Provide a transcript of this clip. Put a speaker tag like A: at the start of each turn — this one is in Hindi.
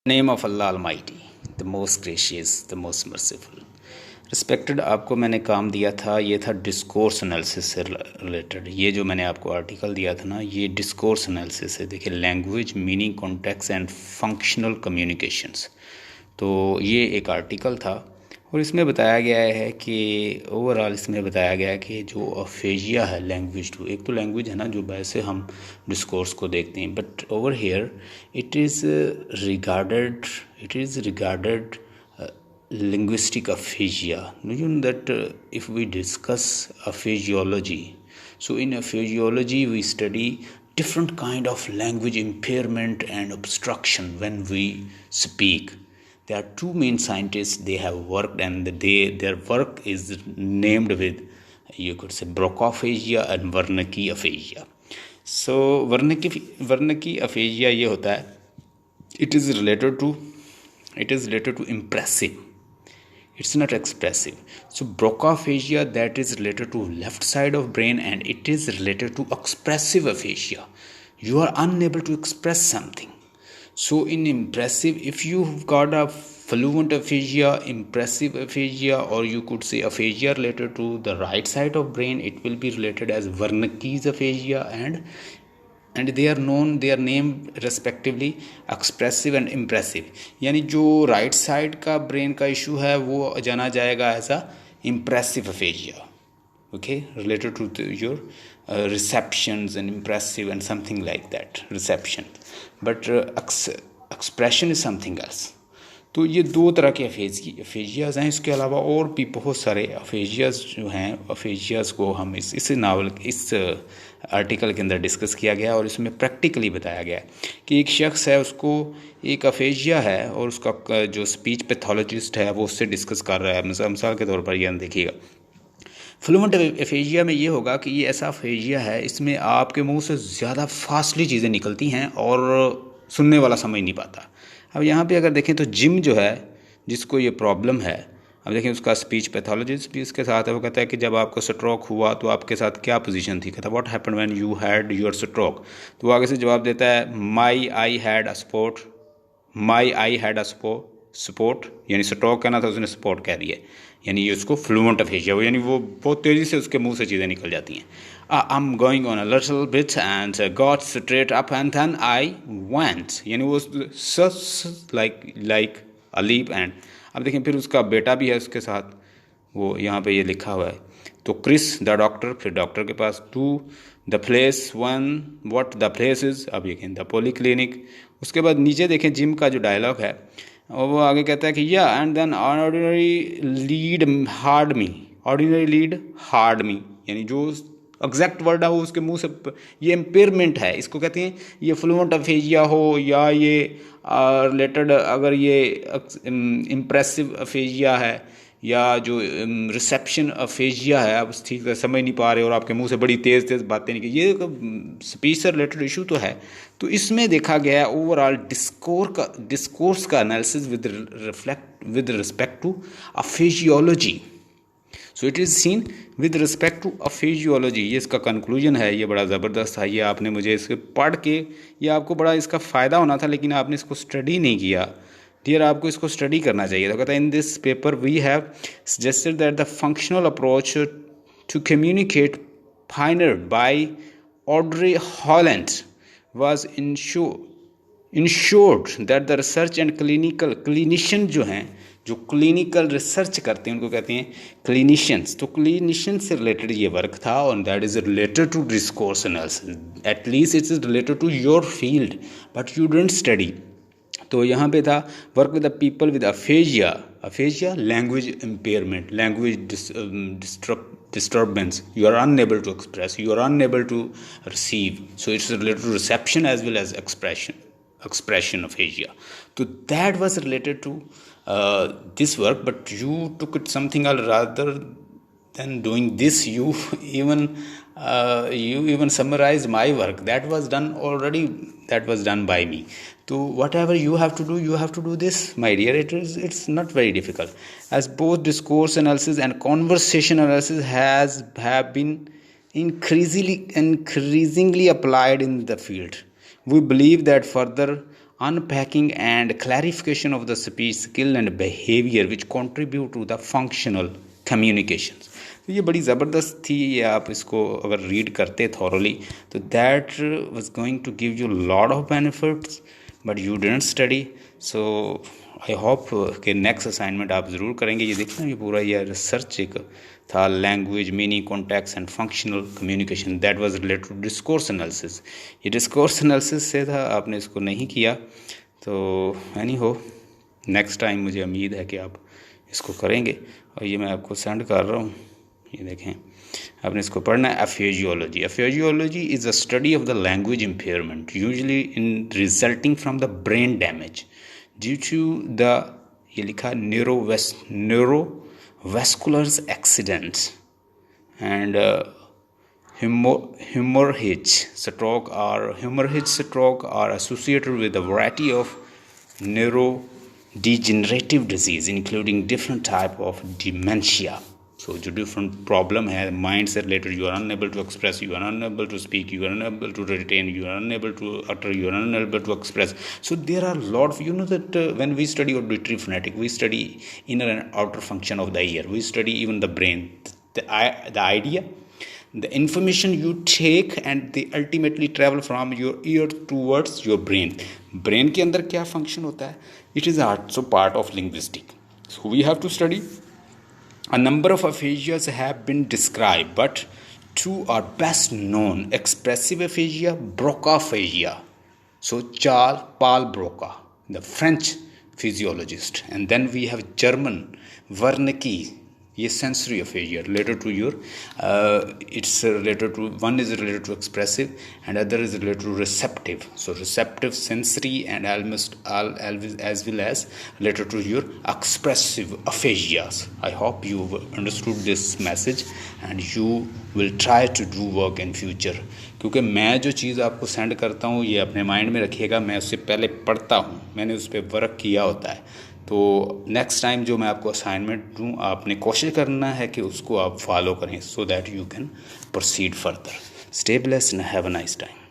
A: Name of Allah almighty, the most gracious, the most merciful. Respected, आपको मैंने काम दिया था, ये था डिस्कोर्स एनालिसिस से रिलेटेड। ये जो मैंने आपको आर्टिकल दिया था ना, ये डिस्कोर्स एनालिसिस है। देखिए, language, meaning, context and functional communications. तो ये एक आर्टिकल था और इसमें बताया गया है कि ओवरऑल इसमें बताया गया है कि जो अफेजिया है लैंग्वेज टू, एक तो लैंग्वेज है ना जो वैसे हम डिस्कोर्स को देखते हैं, but over here it is regarded linguistic aphasia. You know that if we discuss aphasiology, so in aphasiology we study different kind of language impairment and obstruction when we speak. There are two main scientists, they have worked, and their work is named with, you could say, Broca-aphasia and Wernicke aphasia. So Wernicke aphasia ये होता है, it is related to impressive, it's not expressive. So Broca-aphasia, that is related to left side of brain, and it is related to expressive aphasia. You are unable to express something. So in impressive, if you've got a fluent aphasia, impressive aphasia, or you could say aphasia related to the right side of brain, it will be related as Wernicke's aphasia, and they are named respectively expressive and impressive. यानी जो राइट साइड का ब्रेन का इशू है वो जाना जाएगा as a impressive aphasia, okay, related to your receptions and impressive and something like that, reception, but expression is something else. तो ये दो तरह के अफेजियाज़ हैं। इसके अलावा और भी बहुत सारे अफेजियाज़ जो हैं, अफेजियाज़ को हम इस आर्टिकल के अंदर डिस्कस किया गया और इसमें प्रैक्टिकली बताया गया कि एक शख्स है, उसको एक अफेजिया है और उसका जो स्पीच पैथोलॉजिस्ट है वो उससे डिस्कस कर रहा है। मिसाल के तौर पर ये देखिएगा, फ्लुएंट अफेजिया में ये होगा कि ये ऐसा अफेजिया है, इसमें आपके मुंह से ज़्यादा फास्टली चीज़ें निकलती हैं और सुनने वाला समझ नहीं पाता। अब यहाँ पे अगर देखें तो जिम जो है, जिसको ये प्रॉब्लम है, अब देखें उसका स्पीच पैथोलॉजिस्ट भी उसके साथ है। वो कहता है कि जब आपको स्ट्रोक हुआ तो आपके साथ क्या पोजीशन थी। कहता है what happened when you had your stroke. तो वो आगे से जवाब देता है माई आई हैड अ सपोर्ट, यानी स्ट्रोक कहना था, उसने सपोर्ट कह दिया, यानी ये उसको फ्लुएंट अफेजिया हो, यानी वो बहुत तेज़ी से उसके मुंह से चीज़ें निकल जाती हैं। I'm going on a little bit and got straight up and then I went, यानी वो like a leap and। अब देखें फिर उसका बेटा भी है उसके साथ, वो यहाँ पे ये लिखा हुआ है। तो क्रिस द डॉक्टर, फिर डॉक्टर के पास, to the place one, what the place is, अब देखें द पॉलीक्लिनिक। उसके बाद नीचे देखें जिम का जो डायलॉग है और वो आगे कहता है कि या and then ordinary lead hard me, यानी जो एग्जैक्ट वर्ड है वो उसके मुंह से, ये इम्पेयरमेंट है, इसको कहते हैं। ये फ्लुएंट अफेजिया हो या ये रिलेटेड अगर ये इम्प्रेसिव अफेजिया है या जो रिसेप्शन अफेजिया है, आप ठीक से समझ नहीं पा रहे और आपके मुंह से बड़ी तेज़ बातें निकल, ये स्पीच से रिलेटेड इशू तो है। तो इसमें देखा गया है ओवरऑल डिस्कोर्स का analysis with respect to aphasiology. So it is seen with respect to aphasiology. ये इसका कंक्लूजन है, ये बड़ा ज़बरदस्त था। ये आपने मुझे इसके पढ़ के, ये आपको बड़ा इसका फ़ायदा होना था, लेकिन आपने इसको स्टडी नहीं किया। डियर, आपको इसको स्टडी करना चाहिए था। कहता है in this paper we have suggested that the functional approach to communicate pioneered by Audrey Holland was ensured that the research and clinician जो हैं, जो क्लिनिकल रिसर्च करते हैं उनको कहते हैं क्लिनिशियंस। तो क्लिनिशियंस से रिलेटेड ये वर्क था और that is related to discourse analysis. At least it is related to your field but you didn't study. तो यहाँ पे था work with the people with aphasia language impairment, language disturbance, you are unable to express, you are unable to receive, so it's related to reception as well as expression aphasia. So that was related to this work, but you took it something else rather than doing this. You even summarized my work that was done already, that was done by me. So whatever you have to do this, my dear. It's not very difficult, as both discourse analysis and conversation analysis have been increasingly applied in the field. We believe that further unpacking and clarification of the speech skill and behavior which contribute to the functional communications. तो ये बड़ी ज़बरदस्त थी. ये आप इसको अगर रीड करते थॉरली तो that was going to give you lot of benefits, but you didn't study. So I hope कि नेक्स्ट असाइनमेंट आप ज़रूर करेंगे. ये देखना, ये पूरा ये रिसर्च एक था, language meaning context and functional communication, that was related to discourse analysis. ये डिस्कोर्स एनालिसिस से था, आपने इसको नहीं किया. तो एनी हो, नेक्स्ट टाइम मुझे उम्मीद है कि आप इसको करेंगे. और ये मैं आपको सेंड कर रहा हूँ, ये देखें, आपने इसको पढ़ना है. Aphasiology. Aphasiology is a study of the language impairment usually in resulting from the brain damage due to the, ये लिखा, neurovascular accidents and hemorrhage stroke are associated with a variety of neurodegenerative disease including different type of dementia. So जो different problem है mind से related, you are unable to express, you are unable to speak, you are unable to retain, you are unable to utter, you are unable to express. So there are a lot of, you know that when we study auditory phonetic, we study inner and outer function of the ear, we study even the brain, the idea, the information you take and they ultimately travel from your ear towards your brain. Brain के अंदर क्या function होता है? It is also part of linguistic. So we have to study. A number of aphasias have been described, but two are best known: expressive aphasia, Broca aphasia. So Paul Broca, the French physiologist, and then we have German Wernicke. ये sensory aphasia related to your it's related to, one is related to expressive and other is related to receptive. So receptive, sensory, and almost all as well as related to your expressive aphasias. I hope you understood this message and you will try to do work in future. क्योंकि मैं जो चीज़ आपको सेंड करता हूँ ये अपने माइंड में रखिएगा, मैं उससे पहले पढ़ता हूँ, मैंने उस पर वर्क किया होता है. तो नेक्स्ट टाइम जो मैं आपको असाइनमेंट दूँ, आपने कोशिश करना है कि उसको आप फॉलो करें, so that you can proceed further. Stay blessed and have a nice time.